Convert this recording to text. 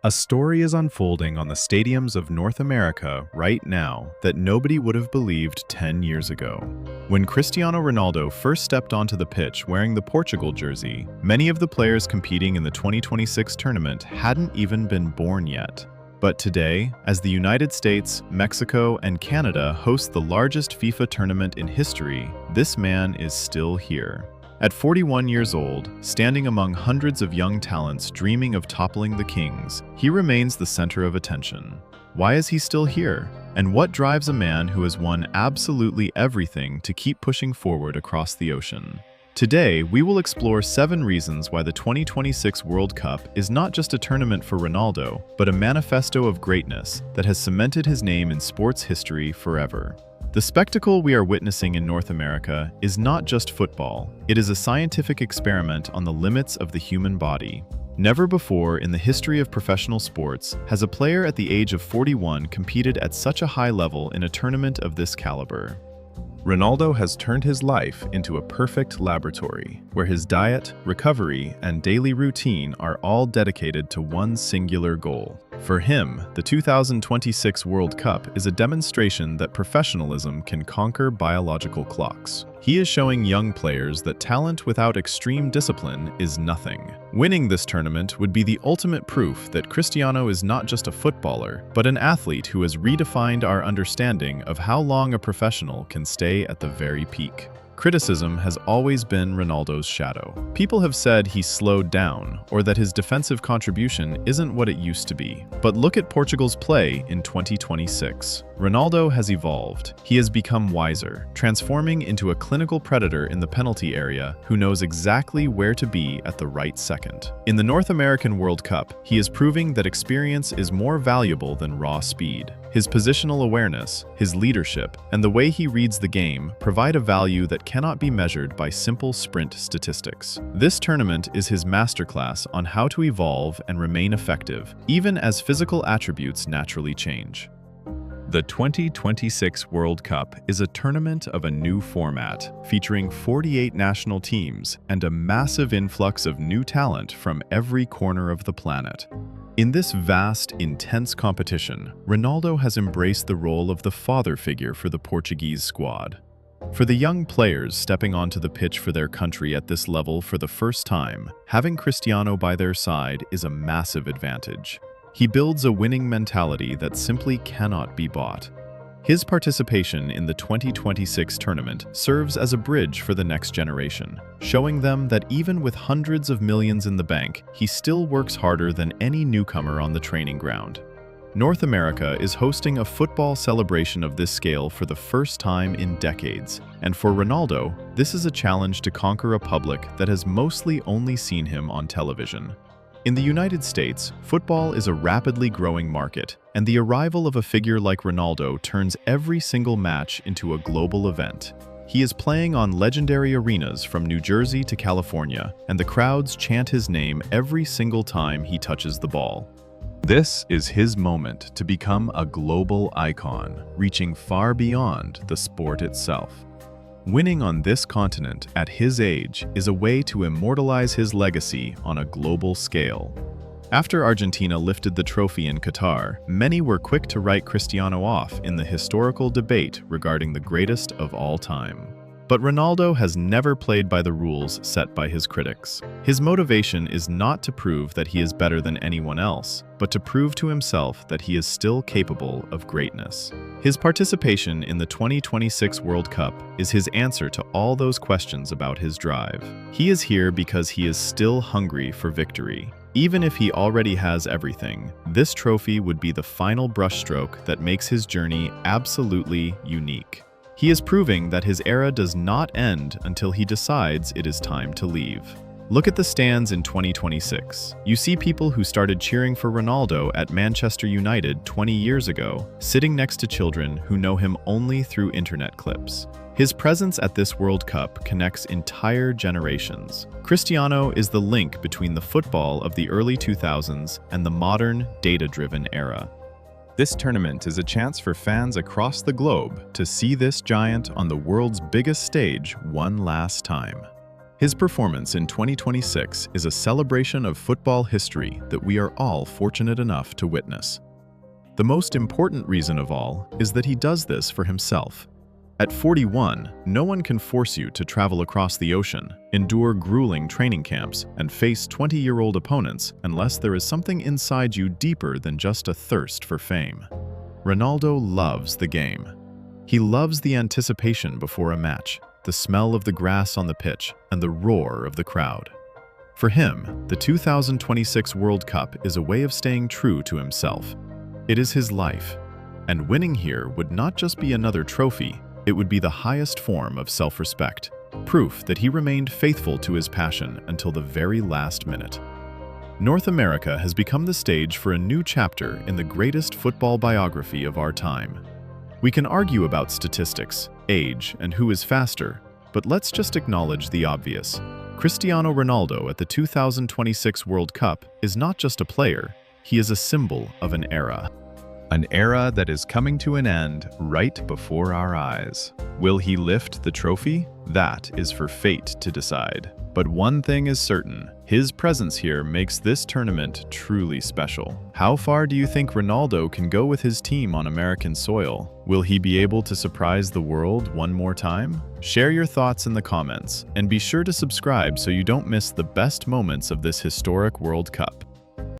A story is unfolding on the stadiums of North America right now that nobody would have believed 10 years ago. When Cristiano Ronaldo first stepped onto the pitch wearing the Portugal jersey, many of the players competing in the 2026 tournament hadn't even been born yet. But today, as the United States, Mexico, and Canada host the largest FIFA tournament in history, this man is still here. At 41 years old, standing among hundreds of young talents dreaming of toppling the kings, he remains the center of attention. Why is he still here? And what drives a man who has won absolutely everything to keep pushing forward across the ocean? Today, we will explore 7 reasons why the 2026 World Cup is not just a tournament for Ronaldo, but a manifesto of greatness that has cemented his name in sports history forever. The spectacle we are witnessing in North America is not just football, it is a scientific experiment on the limits of the human body. Never before in the history of professional sports has a player at the age of 41 competed at such a high level in a tournament of this caliber. Ronaldo has turned his life into a perfect laboratory, where his diet, recovery, and daily routine are all dedicated to one singular goal. For him, the 2026 World Cup is a demonstration that professionalism can conquer biological clocks. He is showing young players that talent without extreme discipline is nothing. Winning this tournament would be the ultimate proof that Cristiano is not just a footballer, but an athlete who has redefined our understanding of how long a professional can stay at the very peak. Criticism has always been Ronaldo's shadow. People have said he slowed down, or that his defensive contribution isn't what it used to be. But look at Portugal's play in 2026. Ronaldo has evolved. He has become wiser, transforming into a clinical predator in the penalty area who knows exactly where to be at the right second. In the North American World Cup, he is proving that experience is more valuable than raw speed. His positional awareness, his leadership, and the way he reads the game provide a value that cannot be measured by simple sprint statistics. This tournament is his masterclass on how to evolve and remain effective, even as physical attributes naturally change. The 2026 World Cup is a tournament of a new format, featuring 48 national teams and a massive influx of new talent from every corner of the planet. In this vast, intense competition, Ronaldo has embraced the role of the father figure for the Portuguese squad. For the young players stepping onto the pitch for their country at this level for the first time, having Cristiano by their side is a massive advantage. He builds a winning mentality that simply cannot be bought. His participation in the 2026 tournament serves as a bridge for the next generation, showing them that even with hundreds of millions in the bank, he still works harder than any newcomer on the training ground. North America is hosting a football celebration of this scale for the first time in decades, and for Ronaldo, this is a challenge to conquer a public that has mostly only seen him on television. In the United States, football is a rapidly growing market, and the arrival of a figure like Ronaldo turns every single match into a global event. He is playing on legendary arenas from New Jersey to California, and the crowds chant his name every single time he touches the ball. This is his moment to become a global icon, reaching far beyond the sport itself. Winning on this continent at his age is a way to immortalize his legacy on a global scale. After Argentina lifted the trophy in Qatar, many were quick to write Cristiano off in the historical debate regarding the greatest of all time. But Ronaldo has never played by the rules set by his critics. His motivation is not to prove that he is better than anyone else, but to prove to himself that he is still capable of greatness. His participation in the 2026 World Cup is his answer to all those questions about his drive. He is here because he is still hungry for victory. Even if he already has everything, this trophy would be the final brushstroke that makes his journey absolutely unique. He is proving that his era does not end until he decides it is time to leave. Look at the stands in 2026. You see people who started cheering for Ronaldo at Manchester United 20 years ago, sitting next to children who know him only through internet clips. His presence at this World Cup connects entire generations. Cristiano is the link between the football of the early 2000s and the modern, data-driven era. This tournament is a chance for fans across the globe to see this giant on the world's biggest stage one last time. His performance in 2026 is a celebration of football history that we are all fortunate enough to witness. The most important reason of all is that he does this for himself. At 41, no one can force you to travel across the ocean, endure grueling training camps, and face 20-year-old opponents unless there is something inside you deeper than just a thirst for fame. Ronaldo loves the game. He loves the anticipation before a match, the smell of the grass on the pitch, and the roar of the crowd. For him, the 2026 World Cup is a way of staying true to himself. It is his life, and winning here would not just be another trophy, it would be the highest form of self-respect, proof that he remained faithful to his passion until the very last minute. North America has become the stage for a new chapter in the greatest football biography of our time. We can argue about statistics, age, and who is faster, but let's just acknowledge the obvious. Cristiano Ronaldo at the 2026 World Cup is not just a player, he is a symbol of an era. An era that is coming to an end right before our eyes. Will he lift the trophy? That is for fate to decide. But one thing is certain, his presence here makes this tournament truly special. How far do you think Ronaldo can go with his team on American soil? Will he be able to surprise the world one more time? Share your thoughts in the comments, and be sure to subscribe so you don't miss the best moments of this historic World Cup.